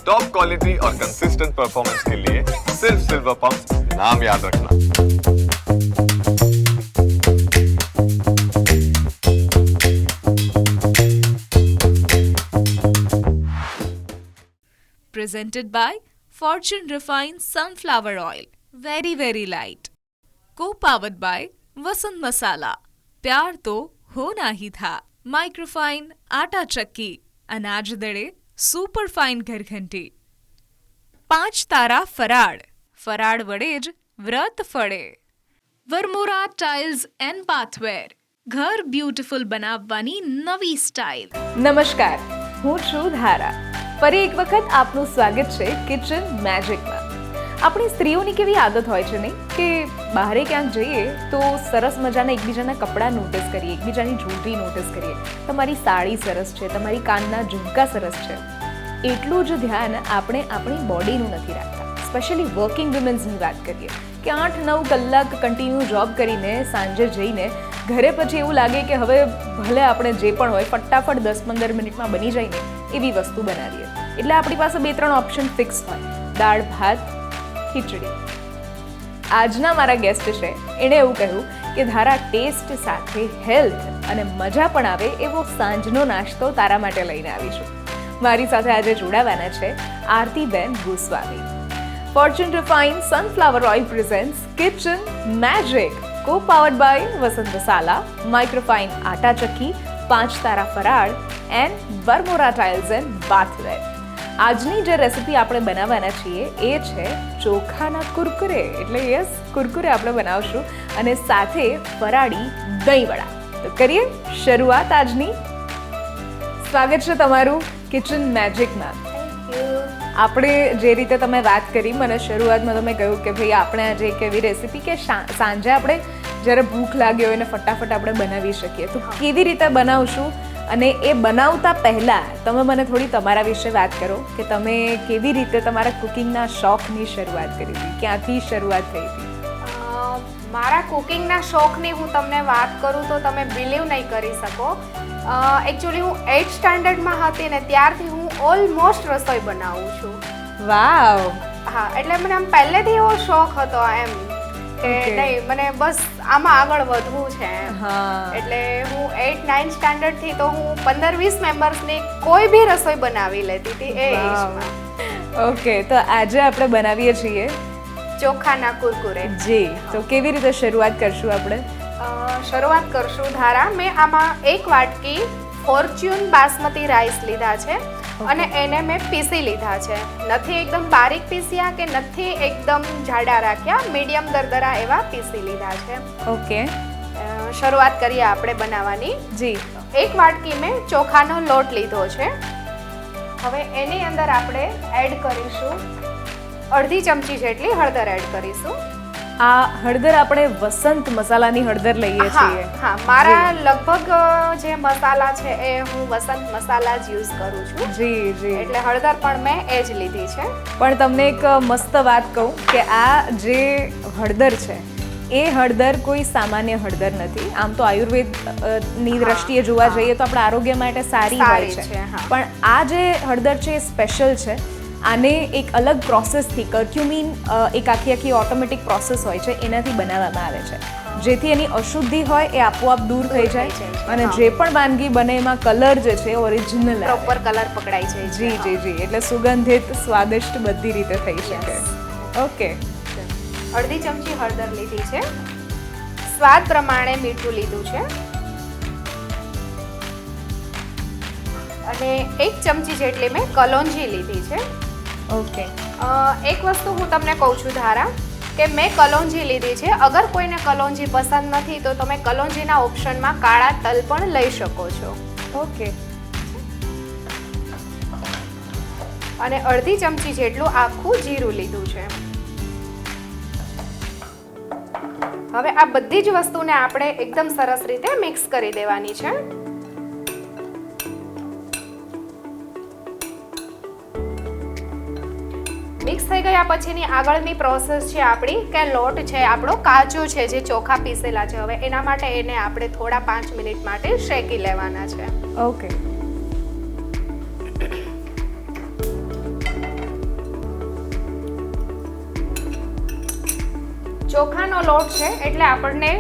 Top quality और consistent performance के लिए सिर्फ सिल्वर पंप नाम याद रखना. Presented by Fortune Refined Sunflower Oil. Very, very light. Co-powered by Vasant Masala. प्यार तो होना ही था. Microfine आटा चक्की. अनाज दड़े सुपर फाइन घरघंटी. 5 તારા ફરાળ. ફરાળ વડે જ વ્રત ફળે. Varmora tiles and bathware. ઘર બ્યુટીફુલ બનાવવાની નવી સ્ટાઇલ. નમસ્કાર, હું છું ધારા. ફરી એક વખત આપનું સ્વાગત છે કિચન મેજિકમાં. આપણી સ્ત્રીઓની કેવી આદત હોય છે નહીં કે બહારે ક્યાંક જઈએ તો સરસ મજાના એકબીજાના કપડાં નોટિસ કરીએ, એકબીજાની જ્વેલરી નોટિસ કરીએ. તમારી સાડી સરસ છે, તમારી કાનના ઝુમકા સરસ છે. એટલું જ ધ્યાન આપણે આપણી બોડીનું નથી રાખતા. સ્પેશિયલી વર્કિંગ વુમેન્સની વાત કરીએ કે 8-9 કલાક કન્ટિન્યુ જોબ કરીને સાંજે જઈને ઘરે પછી એવું લાગે કે હવે ભલે આપણે જે પણ હોય ફટાફટ 10-15 મિનિટમાં બની જાય ને એવી વસ્તુ બનાવીએ. એટલે આપણી પાસે 2-3 ઓપ્શન ફિક્સ હોય: દાળ, ભાત, ખીચડી. આજના મારા ગેસ્ટ છે, એણે એવું કહ્યું કે ધારા ટેસ્ટ સાથે હેલ્થ અને મજા પણ આવે એવો સાંજનો નાસ્તો તારા માટે લઈને આવીશું. મારી સાથે આજે જોડાવાના છે Aartiben Goswami. Fortune refined sunflower oil presents kitchen magic, co-powered by Vasant Masala, microfine Atta Chakki, 5 Tara Faral and Varmora tiles and bathware. આજની જે રેસિપી આપણે બનાવવાના છીએ એ છે ચોખાના કુરકુરે. એટલે યસ, કુરકુરે આપણે બનાવશું અને સાથે ફરાળી દહીં વડા. તો કરીએ શરૂઆત આજની. સ્વાગત છે તમારું કિચન મેજિકમાં. આપણે જે રીતે તમે વાત કરી, મને શરૂઆતમાં તમે કહ્યું કે ભાઈ આપણે આજે એક એવી રેસિપી કે સાંજે આપણે જ્યારે ભૂખ લાગી હોય ને ફટાફટ આપણે બનાવી શકીએ. તો કેવી રીતે બનાવશું અને એ બનાવતા પહેલાં તમે મને થોડી તમારા વિશે વાત કરો કે તમે કેવી રીતે તમારા કુકિંગના શોખની શરૂઆત કરી હતી, ક્યાંથી શરૂઆત થઈ હતી? મારા કુકિંગના શોખની હું તમને વાત કરું તો તમે બિલીવ નહીં કરી શકો. એકચ્યુઅલી હું 8th સ્ટાન્ડર્ડમાં હતી ને ત્યારથી હું ઓલમોસ્ટ રસોઈ બનાવું છું. વાવ. હા, એટલે મને આમ પહેલેથી એવો શોખ હતો એમ કે નહીં મને બસ આમાં આગળ વધવું છે. એટલે હું 8-9 સ્ટાન્ડર્ડથી તો હું 15-20 મેમ્બર્સની કોઈ બી રસોઈ બનાવી લેતી હતી એ એજમાં. ઓકે, તો આજે આપણે બનાવીએ છીએ ચોખાના કુરકુરે. જી, તો કેવી રીતે શરૂઆત કરશું આપણે? શરૂઆત કરશું ધારા. મેં આમાં 1 વાટકી ફોર્ચ્યુન બાસમતી રાઈસ લીધા છે અને એને મેં પીસી લીધા છે. નથી એકદમ બારીક પીસ્યા કે નથી એકદમ જાડા રાખ્યા, મીડિયમ દરદરા એવા પીસી લીધા છે. ઓકે, શરૂઆત કરીએ આપણે બનાવવાની. જી. 1 વાટકી મેં ચોખાનો લોટ લીધો છે. હવે એની અંદર આપણે એડ કરીશું અડધી ચમચી જેટલી હળદર એડ કરીશું. આ હળદર આપણે વસંત મસાલાની હળદર લઈએ છીએ. હા, મારા લગભગ જે મસાલા છે એ હું વસંત મસાલા જ યુઝ કરું છું. જી જી. એટલે હળદર પણ મેં એ જ લીધી છે. પણ તમને એક મસ્ત વાત કહું કે આ જે હળદર છે એ હળદર કોઈ સામાન્ય હળદર નથી. આમ તો આયુર્વેદની દ્રષ્ટિએ જોવા જઈએ તો આપણા આરોગ્ય માટે સારી હોય છે, પણ આ જે હળદર છે એ સ્પેશિયલ છે. આને એક અલગ પ્રોસેસથી, કર્ક્યુમિન એક આખી ઓટોમેટિક પ્રોસેસ હોય છે, એનાથી બનાવવામાં આવે છે, જેથી એની અશુદ્ધિ હોય એ આપોઆપ દૂર થઈ જાય અને જે પણ વાનગી બને એમાં કલર જે છે ઓરિજિનલ પ્રોપર કલર પકડાય છે. જી જી જી. એટલે સુગંધિત, સ્વાદિષ્ટ બધી રીતે થઈ શકે. ઓકે, અડધી ચમચી હળદર લીધી છે. સ્વાદ પ્રમાણે મીઠું લીધું છે અને 1 ચમચી જેટલી મેં કલોંજી લીધી છે. ઓકે. એક વસ્તુ હું તમને કહું છું ધારા કે મેં કલોંજી લીધી છે. અગર કોઈને કલોંજી પસંદ નથી તો તમે કલોંજીના ઓપ્શનમાં કાળા તલ પણ લઈ શકો છો. ઓકે. અને અડધી ચમચી જેટલું આખું જીરું લીધું છે. હવે આ બધી જ વસ્તુને આપણે એકદમ સરસ રીતે મિક્સ કરી દેવાની છે. મિક્સ થઈ ગયા પછીની આગળની પ્રોસેસ છે આપણી કે લોટ છે આપણો કાચો છે જે ચોખા પીસેલા છે. હવે એના માટે એને આપણે થોડા 5 મિનિટ માટે શેકી લેવાના છે. ઓકે. ચોખાનો લોટ છે એટલે આપણને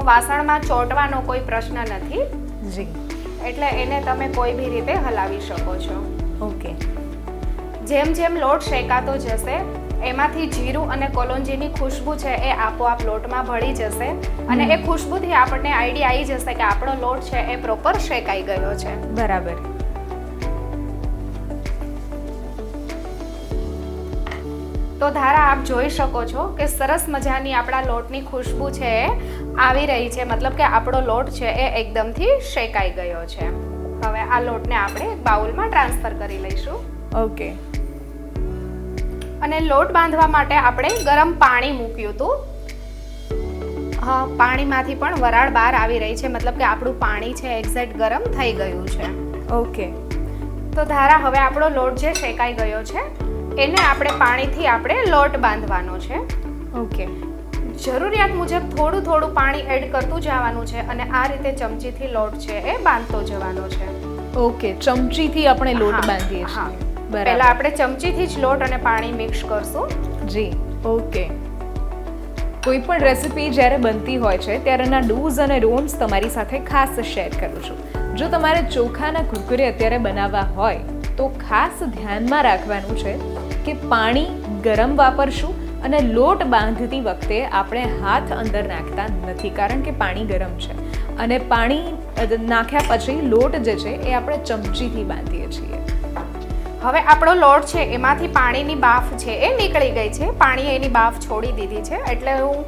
વાસણમાં ચોંટવાનો કોઈ પ્રશ્ન નથી, જી. એટલે એને તમે કોઈ બી રીતે હલાવી શકો છો. ઓકે. જેમ જેમ લોટ શેકાતો જશે એમાંથી જીરું અને કોલોંજીની ખુશ્બુ છે એ આપોઆપ લોટમાં ભળી જશે અને એ ખુશ્બુથી આપણને આઈડિયા આવી જશે કે આપણો લોટ છે એ પ્રોપર શેકાઈ ગયો છે. બરાબર. તો ધારા આપ જોઈ શકો છો કે સરસ મજાની આપણા લોટની ખુશ્બુ છે એ આવી રહી છે, મતલબ કે આપણો લોટ છે એ એકદમથી શેકાઈ ગયો છે. હવે આ લોટને આપણે એક બાઉલમાં ટ્રાન્સફર કરી લઈશું. ઓકે. અને લોટ બાંધવા માટે આપણે ગરમ પાણી મૂક્યું હતું. હા, પાણીમાંથી પણ વરાળ બહાર આવી રહી છે, મતલબ કે આપણું પાણી છે એક્ઝેક્ટ ગરમ થઈ ગયું છે. ઓકે. તો ધારા હવે આપણો લોટ જે શેકાઈ ગયો છે એને આપણે પાણીથી આપણે લોટ બાંધવાનો છે. ઓકે. જરૂરિયાત મુજબ થોડું થોડું પાણી એડ કરતું જવાનું છે અને આ રીતે ચમચીથી લોટ છે એ બાંધતો જવાનો છે. ઓકે, ચમચીથી આપણે લોટ હા, બાંધીએ હા. છીએ. પહેલા આપણે ચમચીથી જ લોટ અને પાણી મિક્સ કરશું. જી. ઓકે. કોઈ પણ રેસિપી જ્યારે બનતી હોય છે ત્યારેના ડૂઝ અને ડોન્ટ્સ તમારી સાથે ખાસ શેર કરું છું. જો તમારે ચોખાના કુરકુરે અત્યારે બનાવવા હોય તો ખાસ ધ્યાનમાં રાખવાનું છે કે પાણી ગરમ વાપરશું અને લોટ બાંધતી વખતે આપણે હાથ અંદર નાખતા નથી, કારણ કે પાણી ગરમ છે અને પાણી નાખ્યા પછી લોટ જે છે એ આપણે ચમચીથી બાંધીએ છીએ. હવે આપણો લોટ છે એમાંથી પાણીની બાફ છે એ નીકળી ગઈ છે, પાણી એની બાફ છોડી દીધી છે, એટલે હું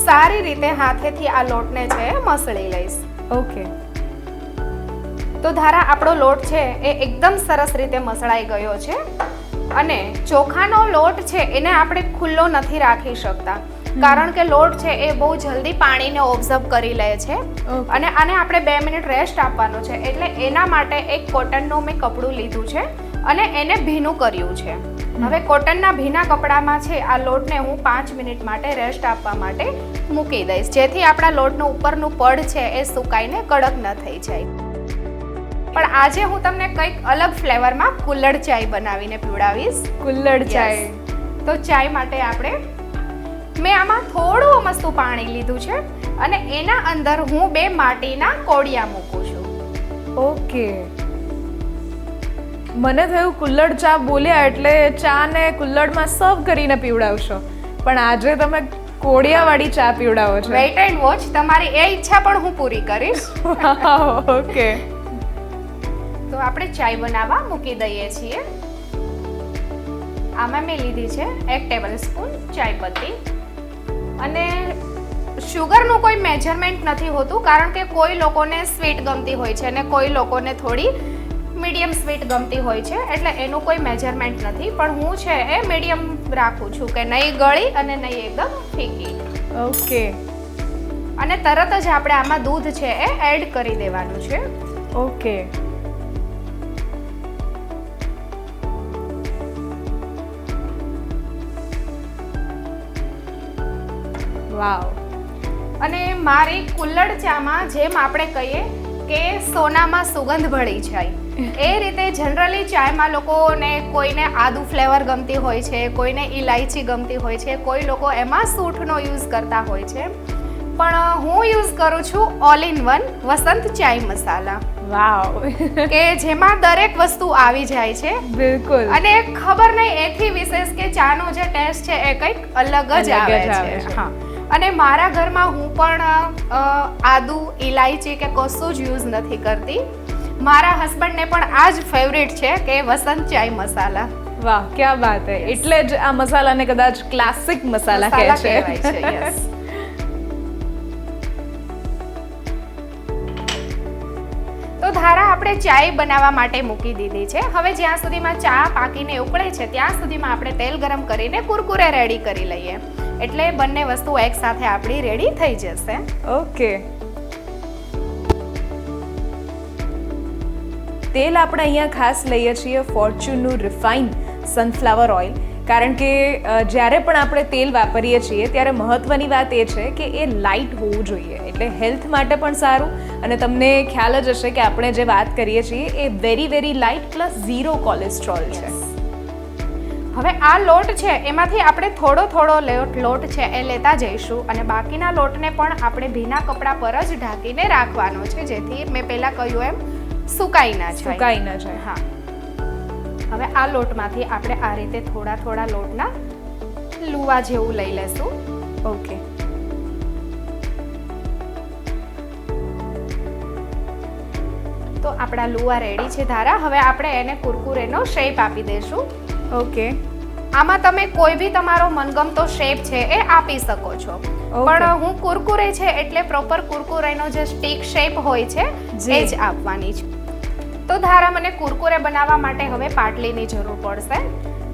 સારી રીતે હાથેથી આ લોટને છે મસળી લઈશ. ઓકે. તો ધારા આપણો લોટ છે એ એકદમ સરસ રીતે મસળાઈ ગયો છે અને ચોખાનો લોટ છે એને આપણે ખુલ્લો નથી રાખી શકતા, કારણ કે લોટ છે એ બહુ જલ્દી પાણીને ઓબ્ઝર્વ કરી લે છે અને આને આપણે 2 મિનિટ રેસ્ટ આપવાનો છે. એટલે એના માટે એક કોટનનું મેં કપડું લીધું છે અને એને ભીનું કર્યું છે. હવે કોટનના ભીના કપડામાં છે આ લોટને હું 5 મિનિટ માટે રેસ્ટ આપવા માટે મૂકી દઈશ, જેથી આપણા લોટનું ઉપરનું પડ છે એ સુકાઈને કડક ન થઈ જાય. પણ આજે હું તમને કંઈક અલગ ફ્લેવરમાં કુલ્લડ ચાય બનાવીને પીવડાવીશ. કુલ્લડ ચાય. તો ચાય માટે આપણે મેં આમાં થોડું મસ્તું પાણી લીધું છે અને એના અંદર હું 2 માટીના કોડિયા મૂકું છું. ઓકે. મને થયું કુલ્લડ ચા બોલ્યા એટલે ચા ને કુલ્લડમાં સર્વ કરીને પીવડાવશો, પણ આજે તમે કોડિયાવાળી ચા પીવડાવો છો. વેઇટ એન્ડ વોચ, તમારી એ ઈચ્છા પણ હું પૂરી કરીશ. ઓકે. તો આપણે ચાય બનાવવા મૂકી દઈએ છીએ. આમાં મેં લીધી છે 1 ટેબલસ્પૂન ચાય પત્તી અને શુગરનું કોઈ મેજરમેન્ટ નથી હોતું, કારણ કે કોઈ લોકોને સ્વીટ ગમતી હોય છે અને કોઈ લોકોને થોડી મીડિયમ સ્વીટ ગમતી હોય છે, એટલે એનું કોઈ મેજરમેન્ટ નથી. પણ હું છે એ મીડિયમ રાખું છું કે નહીં ગળી અને નહીં એકદમ ફીકી. ઓકે. અને તરત જ આપણે આમાં દૂધ છે એ એડ કરી દેવાનું છે. ઓકે. વાવ. અને મારી કુલ્લડ ચામાં જેમ આપણે કહીએ કે સોનામાં સુગંધ ભળી જાય, એ રીતે જનરલી ચાયમાં લોકોને કોઈને આદુ ફ્લેવર ગમતી હોય છે, કોઈને ઇલાયચી ગમતી હોય છે, કોઈ લોકો એમાં સૂંઠનો યુઝ કરતા હોય છે, પણ હું યુઝ કરું છું ઓલ ઇન વન વસંત ચાય મસાલા. વાવ. કે જેમાં દરેક વસ્તુ આવી જાય છે. બિલકુલ. અને ખબર નહીં એથી વિશેષ કે ચાનો જે ટેસ્ટ છે એ કંઈક અલગ જ આવે છે. હા. અને મારા ઘરમાં હું પણ આદુ ઇલાયચી કે કશું જ યુઝ નથી કરતી. મારા હસબન્ડને પણ આ જ ફેવરિટ છે કે વસંત ચાય મસાલા. વાહ, ક્યાં વાત હે. એટલે જ આ મસાલાને કદાચ ક્લાસિક મસાલા કહે છે. યસ. તો ધારા આપણે ચાય બનાવવા માટે મૂકી દીધી છે. હવે જ્યાં સુધીમાં ચા પાકીને ઉકળે છે ત્યાં સુધીમાં આપણે તેલ ગરમ કરીને કુરકુરે રેડી કરી લઈએ, એટલે બંને વસ્તુ એક સાથે આપણી રેડી થઈ જશે. ઓકે. તેલ આપણે અહીંયા ખાસ લઈએ છીએ ફોર્ચ્યુનનું રિફાઇન સનફ્લાવર ઓઇલ, કારણ કે જ્યારે પણ આપણે તેલ વાપરીએ છીએ ત્યારે મહત્વની વાત એ છે કે એ લાઇટ હોવું જોઈએ, એટલે હેલ્થ માટે પણ સારું. અને તમને ખ્યાલ જ હશે કે આપણે જે વાત કરીએ છીએ એ વેરી લાઇટ પ્લસ 0 કોલેસ્ટ્રોલ છે. હવે આ લોટ છે એમાંથી આપણે થોડો થોડો લોટ છે એ લેતા જઈશું અને બાકીના લોટને પણ આપણે ભીના કપડા પર જ ઢાંકીને રાખવાનો છે, જેથી મેં પહેલા કહ્યું એમ સુકાઈ ના જાય. હા, હવે આ લોટમાંથી આપણે આ રીતે થોડા થોડા લોટના લુવા જેવું લઈ લેશું. ઓકે, તો આપણા લુવા રેડી છે ધારા. હવે આપણે એને કુરકુરેનો શેપ આપી દઈશું. ઓકે, આમાં તમે કોઈ બી તમારો મનગમતો શેપ છે એ આપી શકો છો, પણ હું કુરકુરે છે એટલે પ્રોપર કુરકુરેનો જે સ્ટીક શેપ હોય છે એ જ આપવાની છે. તો ધારા, મને કુરકુરે બનાવવા માટે હવે પાટલીની જરૂર પડશે.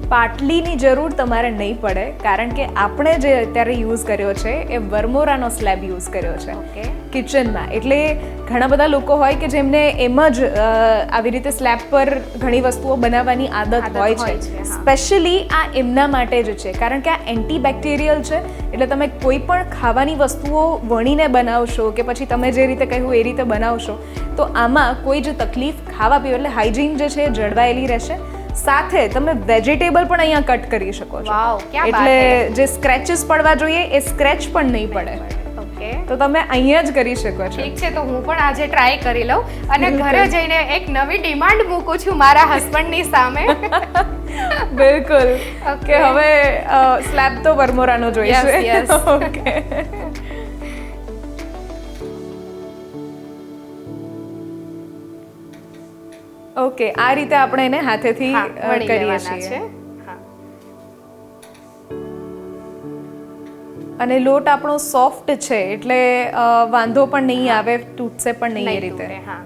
પાટલીની જરૂર તમારે નહીં પડે, કારણ કે આપણે જે અત્યારે યુઝ કર્યો છે એ વર્મોરાનો સ્લેબ યુઝ કર્યો છે ઓકે કિચનમાં. એટલે ઘણા બધા લોકો હોય કે જેમને એમ જ આવી રીતે સ્લેબ પર ઘણી વસ્તુઓ બનાવવાની આદત હોય છે. સ્પેશિયલી આ એમના માટે જ છે, કારણ કે આ એન્ટીબેક્ટેરિયલ છે. એટલે તમે કોઈ પણ ખાવાની વસ્તુઓ વણીને બનાવશો કે પછી તમે જે રીતે કહ્યું એ રીતે બનાવશો તો આમાં કોઈ જ તકલીફ ખાવા પીવા, એટલે હાઇજીન જે છે એ જળવાયેલી રહેશે. સાથે તમે વેજીટેબલ પણ અહીંયા કટ કરી શકો છો. વાવ, ક્યાં બાત એટલે હે. જે સ્ક્રેચીસ પડવા જોઈએ એ સ્ક્રેચ પણ નહીં પડે. ઓકે, તો તમે અહીંયા જ કરી શકો છો. ઠીક છે, તો હું પણ આજે ટ્રાય કરી લઉં અને ઘરે જઈને એક નવી ડિમાન્ડ મૂકું છું મારા હસબન્ડની સામે. બિલકુલ, Okay. કે હવે સ્લેબ તો વર્મોરાનો જોઈશે. Yes, yes. ઓકે, ઓકે, આ રીતે આપણે એને હાથેથી હા, વણી કરીએ લેવાના છીએ. છે. હા, અને લોટ આપણો સોફ્ટ છે એટલે વાંધો પણ નહીં આવે, તૂટશે પણ નહીં એ નહીં રીતે. તૂટે, હા.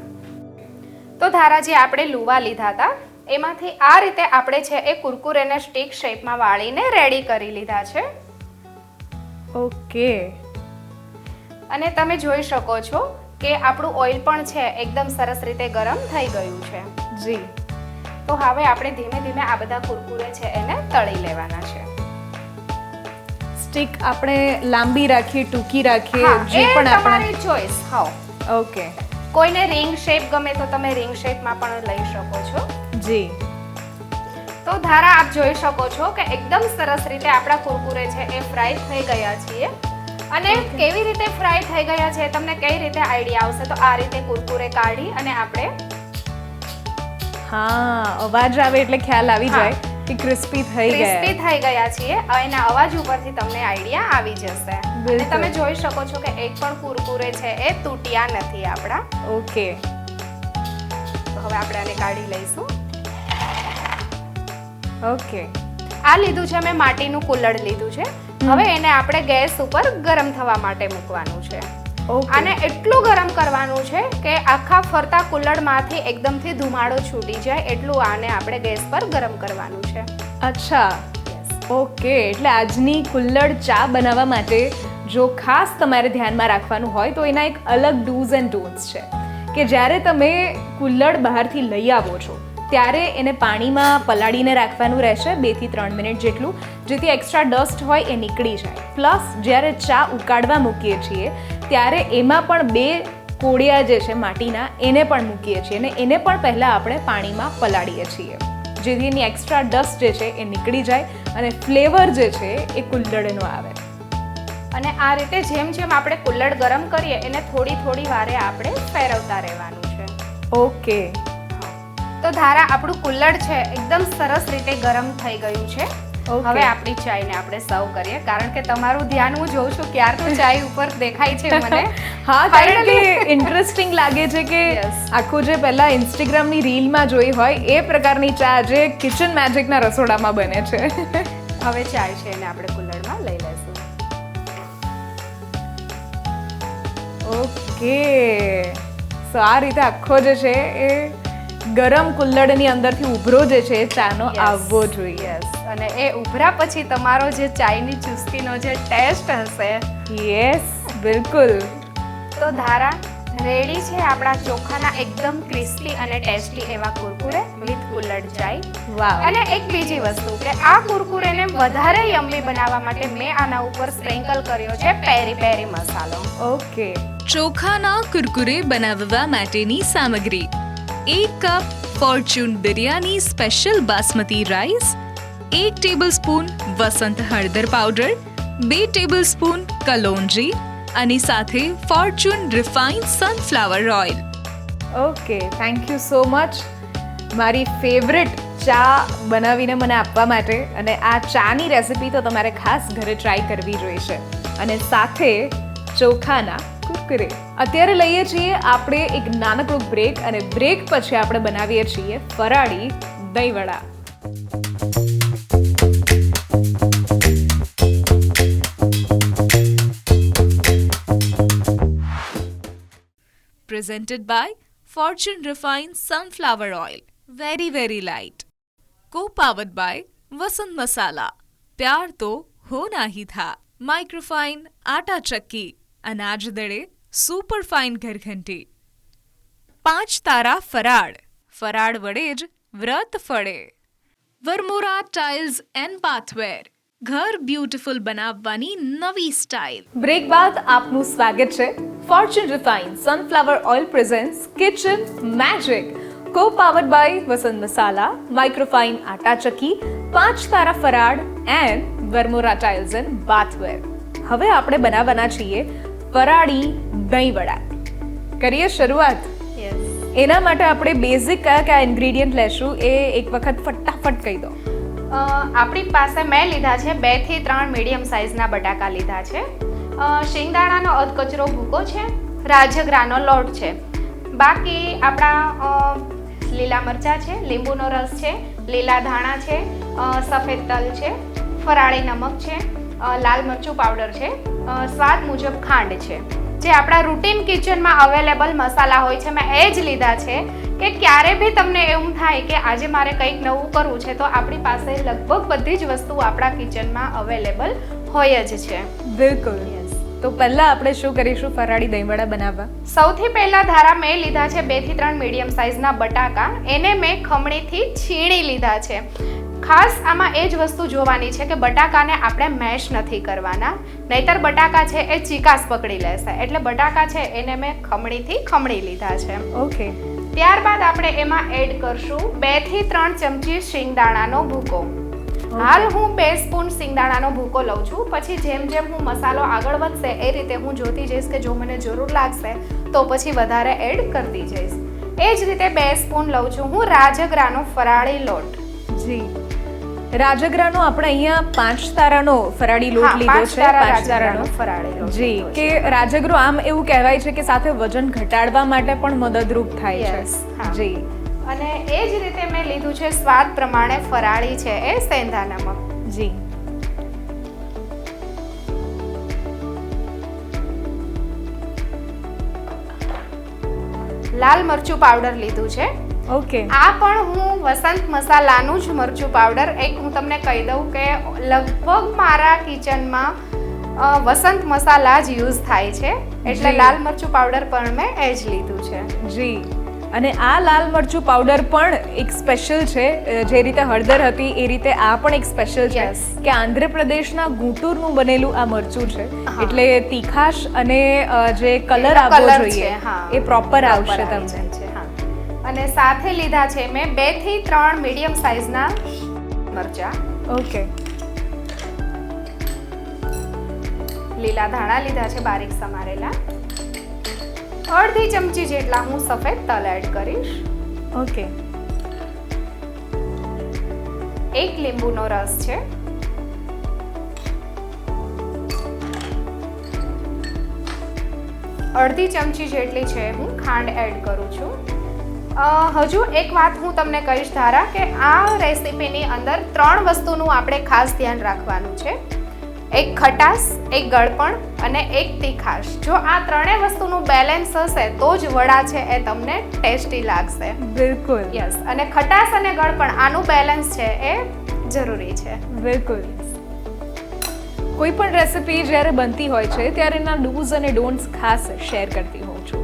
તો ધારા, જે આપણે લુવા લીધા હતા એમાંથી આ રીતે આપણે છે એ કુરકુરેને સ્ટીક શેપમાં વાળીને રેડી કરી લીધા છે. ઓકે, અને તમે જોઈ શકો છો કે આપણું ઓઇલ પણ છે એકદમ સરસ રીતે ગરમ થઈ ગયું છે. જી. તો હવે આપણે ધીમે ધીમે આ બધા કુરકુરે છે એને તળી લેવાના છે. સ્ટીક આપણે લાંબી રાખીએ, ટૂંકી રાખીએ, હા, જે એ પણ આપણે. તમારી ચોઈસ. હા, ઓકે, કોઈને રિંગ શેપ ગમે તો તમે રિંગ શેપમાં પણ લઈ શકો છો. જી. તો ધારા, આપ જોઈ શકો છો કે એકદમ સરસ રીતે આપણા કુરકુરે છે એ ફ્રાય થઈ ગયા છે. અને કેવી રીતે ફ્રાય થઈ ગયા છે તમને કઈ રીતે આઈડિયા આવશે? તો આ રીતે કુરકુરે કાઢી અને આપણે હા, અવાજ આવે એટલે ખ્યાલ આવી જાય કે ક્રિસ્પી થઈ ક્રિસ્પી ગયા. થઈ ગયા છીએ. એના અવાજ ઉપરથી તમને આઈડિયા આવી જશે. અને બિલકુલ. તમે જોઈ શકો છો કે એક પણ કુરકુરે છે એ તૂટ્યા નથી આપણા. ઓકે, તો હવે આપણે આને કાઢી લઈશું. ઓકે, આ લીધું છે મેં માટીનું કુલ્લડ લીધું છે. હવે એને આપણે ગેસ ઉપર ગરમ થવા માટે મૂકવાનું છે. ઓકે. આને એટલું ગરમ કરવાનું છે કે આખા ફરતા કુલ્લડમાંથી એકદમથી ધુમાડો છૂટી જાય એટલું આને આપણે ગેસ પર ગરમ કરવાનું છે. અચ્છા, ઓકે. એટલે આજની કુલ્લડ ચા બનાવવા માટે જો ખાસ તમારે ધ્યાનમાં રાખવાનું હોય તો એના એક અલગ ડૂઝ એન્ડ ડોન્ટ્સ છે કે જ્યારે તમે કુલ્લડ બહારથી લઈ આવો છો ત્યારે એને પાણીમાં પલાળીને રાખવાનું રહેશે 2 થી 3 મિનિટ જેટલું, જેથી એક્સ્ટ્રા ડસ્ટ હોય એ નીકળી જાય. પ્લસ જ્યારે ચા ઉકાળવા મૂકીએ છીએ ત્યારે એમાં પણ 2 કોળિયા જે છે માટીના એને પણ મૂકીએ છીએ અને એને પણ પહેલાં આપણે પાણીમાં પલાળીએ છીએ, જેથી એની એક્સ્ટ્રા ડસ્ટ જે છે એ નીકળી જાય અને ફ્લેવર જે છે એ કુલ્લડનો આવે. અને આ રીતે જેમ જેમ આપણે કુલ્લડ ગરમ કરીએ એને થોડી થોડી વારે આપણે ફેરવતા રહેવાનું છે. ઓકે. તો ધારા, આપણું કુલ્લડ છે એકદમ સરસ રીતે ગરમ થઈ ગયું છે. હવે આપણી ચાયને આપણે સર્વ કરીએ, કારણ કે તમારું ધ્યાન હું જોઉં છું ક્યારનું ચાય ઉપર દેખાય છે મને. હા, કારણ કે ઇન્ટરેસ્ટિંગ લાગે છે કે Yes. આખું જે પહેલા ઇન્સ્ટાગ્રામની રીલમાં જોઈ હોય એ પ્રકારની ચા જે કિચન મેજિકના રસોડામાં બને છે. હવે ચાય છે એને આપણે કુલ્લડમાં લઈ લઈશું. ઓકે, સો આ રીતે આખો જે છે એ ગરમ કુલ્લડની અંદરથી ઉભરો જે છે એ ચાનો Yes. આવવો જોઈએ. યસ, અને એ ઉભરા પછી તમારો જે ચાયની ચુસ્કીનો જે ટેસ્ટ હશે. યસ, બિલકુલ. તો ધારા, રેડી છે આપણા ચોખાના એકદમ ક્રિસ્પી અને ટેસ્ટી એવા કુરકુરે વિથ કુલ્લડ ચાય. વાવ. અને એક બીજી વસ્તુ કે આ કુરકુરેને વધારે યમ્મી બનાવવા માટે મેં આના ઉપર સ્પ્રિંકલ કર્યો છે પેરી પેરી મસાલો. ઓકે. ચોખાના કુરકુરે બનાવવા માટેની સામગ્રી: 1 cup Fortune biryani special basmati rice, 1 tablespoon Vasant હળદર પાવડર, 2 ટેબલસ્પૂન કલોંજી અને સાથે Fortune refined sunflower oil. Okay, thank you so much મારી ફેવરેટ ચા બનાવીને મને આપવા માટે. અને આ ચાની રેસિપી તો તમારે ખાસ ઘરે ટ્રાય કરવી જોઈશે. અને સાથે ચોખાના કુરકુરે. અત્યારે લઈએ છીએ આપણે એક નાનકડો બ્રેક, અને બ્રેક પછી આપણે બનાવીએ છીએ ફરાળી દહીંવડા. Presented by Fortune Refined Sunflower Oil. Very, very light. Co-powered by Vasant Masala. प्यार तो होना ही था. Microfine आटा चक्की. अनाज दड़े सुपर फाइन घरघंटी. 5 તારા ફરાળ. ફરાળ વડે જ વ્રત ફળે. Varmora tiles and bathware. ઘર બ્યુટીફુલ બનાવવાની નવી સ્ટાઇલ. બ્રેક બાદ આપનું સ્વાગત છે. Fortune refined sunflower oil presents kitchen magic. co-powered by Vasant Masala, microfine Atta Chakki, 5 Tara Faral and Varmora tiles and bathware. હવે આપણે બનાવવાના છીએ ફરાળી દહીંવડા. કરીએ શરૂઆત. એના માટે આપણે બેઝિક કયા ઇન્ગ્રેડિયન્ટ લેશું એ એક વખત ફટાફટ કહી દો. આપણી પાસે મેં લીધા છે 2 થી 3 મીડિયમ સાઇઝના બટાકા લીધા છે, શિંગદાણાનો અધકચરો ભૂકો છે, રાજગરાનો લોટ છે, બાકી આપણા લીલા મરચાં છે, લીંબુનો રસ છે, લીલા ધાણા છે, સફેદ તલ છે, ફરાળી નમક છે, લાલ મરચું પાવડર છે, સ્વાદ મુજબ ખાંડ છે. જે આપણા રૂટીન કિચનમાં અવેલેબલ મસાલા હોય છે મેં એ જ લીધા છે કે ક્યારે બી તમને એવું થાય કે આજે મારે કંઈક નવું કરવું છે તો આપણી પાસે લગભગ બધી જ વસ્તુ આપણા કિચનમાં અવેલેબલ હોય જ છે. બિલકુલ. તો પહેલા આપણે શું કરીશું ફરાળી દહીંવડા બનાવવા? સૌથી પહેલા ધારા મેં લીધા છે 2 થી 3 મીડિયમ સાઇઝના બટાકા. એને મેં ખમણીથી છીણી લીધા છે. ખાસ આમાં એ જ વસ્તુ જોવાની છે કે બટાકાને આપણે મેશ નથી કરવાના, નહીતર બટાકા છે એ ચીકાશ પકડી લેશે. એટલે બટાકા છે એને મેં ખમણીથી ખમણી લીધા છે. ઓકે. ત્યારબાદ આપણે એમાં એડ કરશું 2 થી 3 ચમચી શિંગદાણાનો ભૂકો. હાલ હું 2 સ્પૂન શિંગદાણાનો ભૂકો લઉં છું. પછી જેમ જેમ હું મસાલો આગળ વધશે એ રીતે હું જોતી જઈશ કે જો મને જરૂર લાગશે તો પછી વધારે એડ કરતી જઈશ. એ જ રીતે 2 સ્પૂન લઉં છું હું રાજગરાનો ફરાળી લોટ. જી, રાજગરાનો આપણે અહીંયા 5 તારાનો ફરાળી લોટ લીધો છે. 5 તારાનો ફરાળી લોટ. જી, કે રાજગરો આમ એવું કહેવાય છે કે સાથે વજન ઘટાડવા માટે પણ મદદરૂપ થાય છે. જી. અને એ જ રીતે મેં લીધું છે સ્વાદ પ્રમાણે ફરાળી છે એ સેંધા નમક. જી. લાલ મરચું પાવડર લીધું છે. ઓકે. આ પણ હું વસંત મસાલાનું જ મરચું પાવડર. એક હું તમને કહી દઉં કે લગભગ મારા કિચનમાં વસંત મસાલા જ યુઝ થાય છે, એટલે લાલ મરચું પાવડર પણ મેં એ જ લીધું છે. જી. અને આ લાલ મરચું પાવડર પણ એક સ્પેશિયલ છે. જે રીતે હળદર હતી એ રીતે આ પણ એક સ્પેશિયલ છે કે આંધ્રપ્રદેશના ગુંટુરનું બનેલું આ મરચું છે, એટલે તીખાશ અને જે કલર આવવો જોઈએ એ પ્રોપર આવશે તમને. અને સાથે લીધા છે મેં 2 થી 3 મીડિયમ સાઇઝના મરચાં. ઓકે. લીલા ધાણા લીધા છે બારીક સમારેલા. અડધી ચમચી જેટલા હું સફેદ તલ એડ કરીશ. ઓકે. 1 લીંબુનો રસ છે. અડધી ચમચી જેટલી છે હું ખાંડ એડ કરું છું. હજુ એક વાત હું તમને કહીશ ધારા કે આ રેસીપીની અંદર 3 વસ્તુનું આપણે ખાસ ધ્યાન રાખવાનું છે. એક ખટાશ, એક ગળપણ અને એક તીખાશ. જો આ 3 વસ્તુનું બેલેન્સ હશે તો જ વડા છે એ તમને ટેસ્ટી લાગશે. બિલકુલ. યસ. અને ખટાશ અને ગળપણ આનું બેલેન્સ છે એ જરૂરી છે. બિલકુલ. કોઈ પણ રેસિપી જ્યારે બનતી હોય છે ત્યારે એના ડૂઝ અને ડોન્ટ્સ ખાસ શેર કરતી હોઉં છું.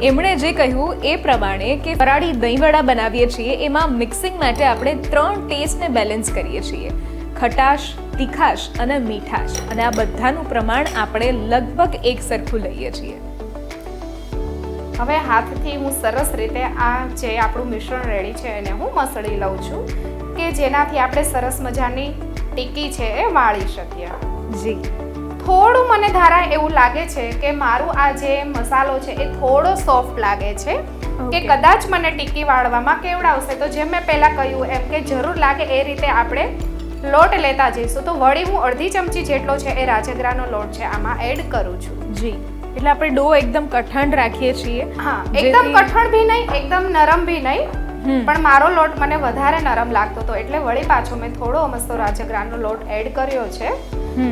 એમણે જે કહ્યું એ પ્રમાણે કે ફરાળી દહીંવડા બનાવીએ છીએ એમાં મિક્સિંગ માટે આપણે 3 ટેસ્ટને બેલેન્સ કરીએ છીએ: ખટાશ, તીખાશ અને મીઠાશ. અને આ બધાનું પ્રમાણ આપણે લગભગ એક સરખું લઈએ છીએ. હવે હાથથી હું સરસ રીતે આ જે આપણું મિશ્રણ રેડી છે એને હું મસળી લઉં છું કે કે જેનાથી આપણે સરસ મજાની ટીકી છે એ વાળી શકીએ. જી. થોડું મને ધારા એવું લાગે છે કે મારું આ જે મસાલો છે એ થોડો સોફ્ટ લાગે છે કે કદાચ મને ટીકી વાળવામાં કેવડાવશે. તો જેમ મેં પહેલાં કહ્યું એમ કે જરૂર લાગે એ રીતે આપણે લોટ લેતા જઈશું. તો વળી હું અડધી ચમચી જેટલો છે એ રાજગરાનો લોટ છે આમાં એડ કરું છું. જી. એટલે આપણે ડો એકદમ કઠણ રાખીએ છીએ. હા, એકદમ કઠણ ભી નહીં, એકદમ નરમ ભી નહીં, પણ મારો લોટ મને વધારે નરમ લાગતો હતો એટલે વળી પાછો મેં થોડો મસ્તો રાજગરાનો લોટ એડ કર્યો છે.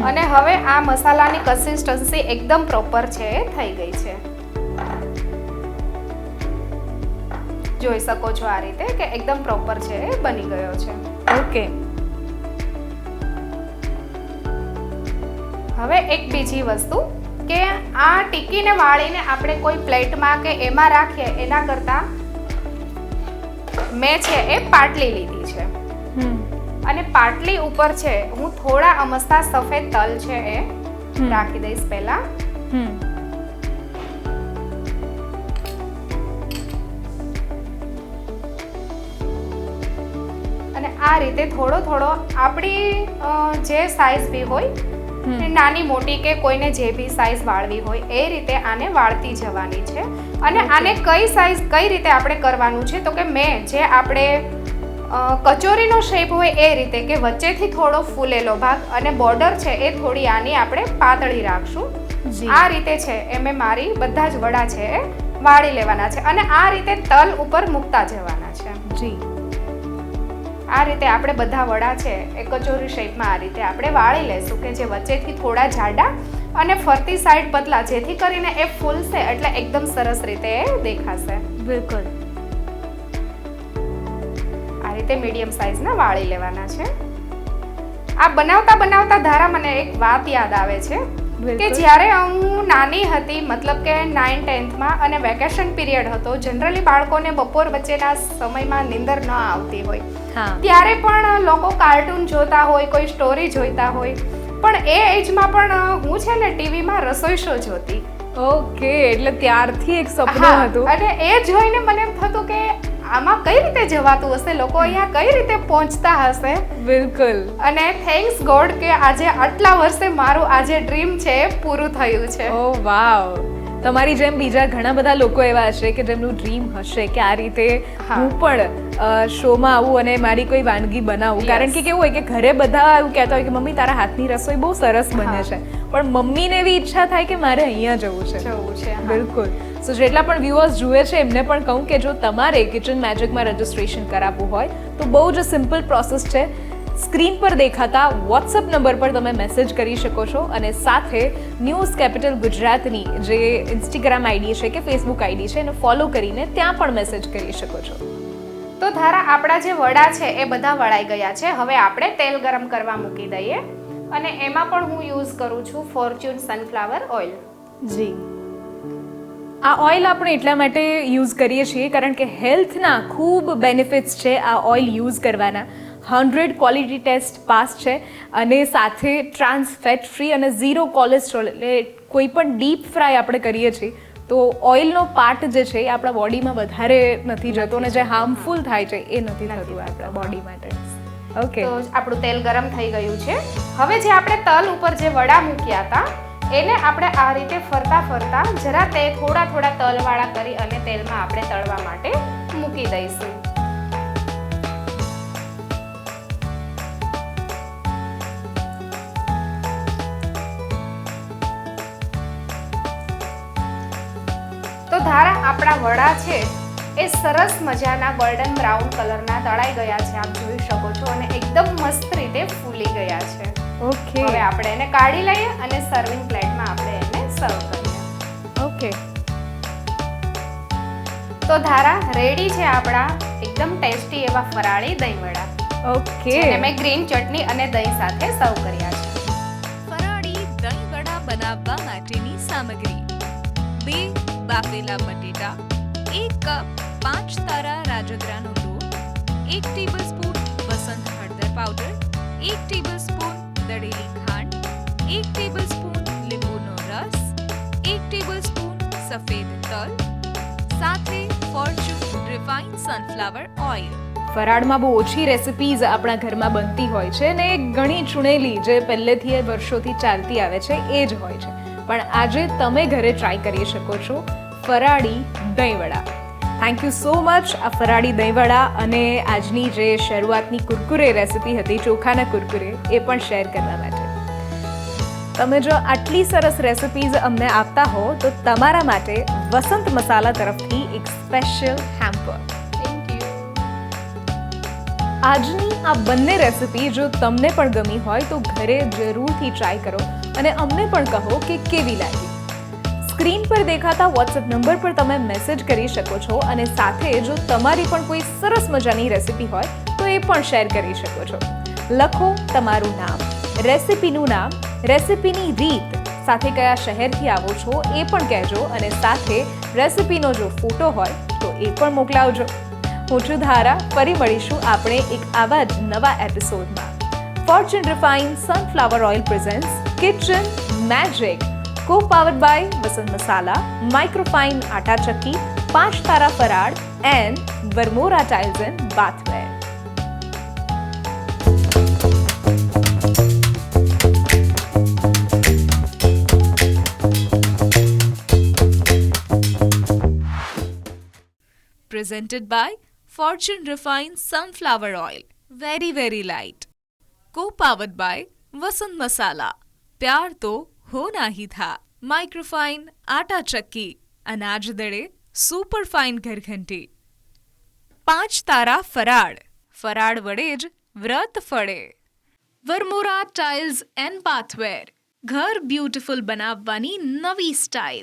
અને હવે આ મસાલાની કન્સિસ્ટન્સી એકદમ પ્રોપર છે થઈ ગઈ છે. જોઈ શકો છો આ રીતે કે એકદમ પ્રોપર છે બની ગયો છે. ઓકે. હવે એક બીજી વસ્તુ કે આ ટીકીને વાળીને આપણે કોઈ પ્લેટમાં કે એમાં રાખીએ એના કરતાં મેં છે એ પાટલી લીધી છે. અને પાટલી ઉપર છે હું થોડા અમસ્તા સફેદ તલ છે એ રાખી દઈશ પહેલા. અને આ રીતે થોડો થોડો આપણી જે સાઈઝ બી હોય નાની મોટી કે કોઈને જે બી સાઈઝ વાળવી હોય એ રીતે આને વાળતી જવાની છે. અને આને કઈ સાઈઝ કઈ રીતે આપણે કરવાનું છે તો કે મેં જે આપણે કચોરીનો શેપ હોય એ રીતે કે વચ્ચેથી થોડો ફૂલેલો ભાગ અને બોર્ડર છે એ થોડી આની આપણે પાતળી રાખશું. આ રીતે છે એ મેં મારી બધા જ વડા છે એ વાળી લેવાના છે અને આ રીતે તલ ઉપર મૂકતા જવાના છે. જી. આ રીતે આપણે બધા વડા છે એ કચોરી શેપમાં આ રીતે આપણે વાળી લેશું કે જે વચ્ચેથી થોડા જાડા અને ફરતી સાઈડ પતલા, જેથી કરીને એ ફૂલશે એટલે એકદમ સરસ રીતે દેખાશે. બિલકુલ. આ રીતે મીડિયમ સાઈઝના વાળી લેવાના છે. આ બનાવતા બનાવતા ધારા મને એક વાત યાદ આવે છે કે જ્યારે હું નાની હતી, મતલબ કે 9-10માં અને વેકેશન પીરિયડ હતો, જનરલી બાળકોને બપોર વચ્ચેના સમયમાં નીંદર ન આવતી હોય, ત્યારે પણ લોકો કાર્ટૂન જોતા હોય, કોઈ સ્ટોરી જોઈતા હોય, પણ એ એજમાં પણ હું છે ને ટીવીમાં રસોઈ શો જોતી. ઓકે. એટલે ત્યારથી એક સપનું હતું. અને એ જોઈને મને એમ થતું કે આમાં કઈ રીતે જવાતું હશે, લોકો અહીંયા કઈ રીતે પહોંચતા હશે. બિલકુલ. અને થેન્ક્સ ગોડ કે આજે આટલા વર્ષે મારું આજે ડ્રીમ છે પૂરું થયું છે. ઓ વાવ. તમારી જેમ બીજા ઘણા બધા લોકો એવા હશે કે જેમનું ડ્રીમ હશે કે આ રીતે હું પણ શોમાં આવું અને મારી કોઈ વાનગી બનાવું. કારણ કે કેવું હોય કે ઘરે બધા એવું કહેતા હોય કે મમ્મી તારા હાથની રસોઈ બહુ સરસ બને છે, પણ મમ્મીને એવી ઈચ્છા થાય કે મારે અહીંયા જવું છે. બિલકુલ. સો જેટલા પણ વ્યુઅર્સ જુએ છે એમને પણ કહું કે જો તમારે કિચન મેજિકમાં રજિસ્ટ્રેશન કરાવવું હોય તો બહુ જ સિમ્પલ પ્રોસેસ છે. સ્ક્રીન પર દેખાતા વોટ્સઅપ નંબર પર તમે મેસેજ કરી શકો છો અને સાથે ન્યૂઝ કેપિટલ ગુજરાતની જે ઇન્સ્ટાગ્રામ આઈડી છે કે ફેસબુક આઈડી છે એને ફોલો કરીને ત્યાં પણ મેસેજ કરી શકો છો. તો ધારા આપણા જે વડા છે એ બધા વળાઈ ગયા છે. હવે આપણે તેલ ગરમ કરવા મૂકી દઈએ અને એમાં પણ હું યુઝ કરું છું ફોર્ચ્યુન સનફ્લાવર ઓઇલ. જી. આ ઓઇલ આપણે એટલા માટે યુઝ કરીએ છીએ કારણ કે હેલ્થના ખૂબ બેનિફિટ્સ છે આ ઓઇલ યુઝ કરવાના. 100 ક્વોલિટી ટેસ્ટ પાસ છે અને સાથે ટ્રાન્સ ફેટ ફ્રી અને 0 કોલેસ્ટ્રોલ. એટલે કોઈ પણ ડીપ ફ્રાય આપણે કરીએ છીએ તો ઓઇલનો પાર્ટ જે છે એ આપણા બોડીમાં વધારે નથી જતો અને જે હાર્મફુલ થાય છે એ નથી થતું આપણા બોડી માટે. ઓકે. તો આપણું તેલ ગરમ થઈ ગયું છે. હવે જે આપણે તલ ઉપર જે વડા મૂક્યા હતા એને આપણે આ રીતે ફરતા ફરતા જરા તે થોડા થોડા તલવાળા કરી અને તેલમાં આપણે તળવા માટે મૂકી દઈશું. તો ધારા આપણા વડા છે એ સરસ મજાના ગોલ્ડન બ્રાઉન કલરના તળાઈ ગયા છે, આપ જોઈ શકો છો, અને એકદમ મસ્ત રીતે ફૂલી ગયા છે. ઓકે. હવે આપણે એને કાઢી લઈએ અને સર્વિંગ પ્લેટમાં આપણે એને સર્વ કરીએ. ઓકે. તો ધારા રેડી છે આપણા એકદમ ટેસ્ટી એવા ફરાળી દહીં વડા. ઓકે. જેને મેં ગ્રીન ચટણી અને દહીં સાથે સર્વ કર્યા છે. ફરાળી દહીં વડા બનાવવા માટેની સામગ્રી: 2 બાફેલા બટેટા, 1 કપ 5 તારા રાજગરાનો લોટ, 1 ટેબલસ્પૂન વસંત હળદર પાવડર, 1 ટેબલસ્પૂન દળેલી ખાંડ, 1 ટેબલસ્પૂન લીંબુનો રસ, 1 ટેબલસ્પૂન સફેદ તલ, સાથે ફોર્ચ્યુન રિફાઇન્ડ સનફ્લાવર ઓઇલ. ફરાળમાં બહુ ઓછી રેસિપીઝ આપણા ઘરમાં બનતી હોય છે ને ઘણી ચૂણેલી જે પહેલેથી વર્ષોથી ચાલતી આવે છે એ જ હોય છે. પણ આજે તમે ઘરે ટ્રાય કરી શકો છો ફરાળી દહીંવડા. થેન્ક યુ સો મચ આ ફરાળી દહીંવડા અને આજની જે શરૂઆતની કુરકુરે રેસિપી હતી ચોખાના કુરકુરે એ પણ શેર કરવા માટે. તમે જો આટલી સરસ રેસિપીઝ અમને આપતા હો તો તમારા માટે વસંત મસાલા તરફથી એક સ્પેશિયલ હેમ્પર. આજની આ બંને રેસિપી જો તમને પણ ગમી હોય તો ઘરે જરૂરથી ટ્રાય કરો અને અમને પણ કહો કે કેવી લાગી. સ્ક્રીન પર દેખાતા વોટ્સએપ નંબર પર તમે મેસેજ કરી શકો છો અને સાથે જો તમારી પણ કોઈ સરસ મજાની રેસિપી હોય તો એ પણ શેર કરી શકો છો. લખો તમારું નામ, રેસિપીનું નામ, રેસિપીની રીત, સાથે કયા શહેરથી આવો છો એ પણ કહેજો અને સાથે રેસિપીનો જો ફોટો હોય તો એ પણ મોકલાવજો. હું છું ધારા, ફરી મળીશું આપણે એક આવા જ નવા એપિસોડમાં. Fortune refined sunflower oil presents kitchen magic, co-powered by Vasant Masala, microfine Atta Chakki, 5 Tara ફરાળ and Vermora tiles and bathware. Presented by Fortune Refined Sunflower Oil. Very, very light. Co-powered by वसंत मसाला. प्यार तो होना ही था. माइक्रोफाइन आटा चक्की, अनाज दड़े सुपर फाइन घरघंटी. 5 તારા ફરાળ, ફરાળ વડે જ વ્રત ફળે. વર્મોરા ટાઇલ્સ એન્ડ બાથવેર, ઘર બ્યુટીફુલ બનાવવાની નવી સ્ટાઇલ.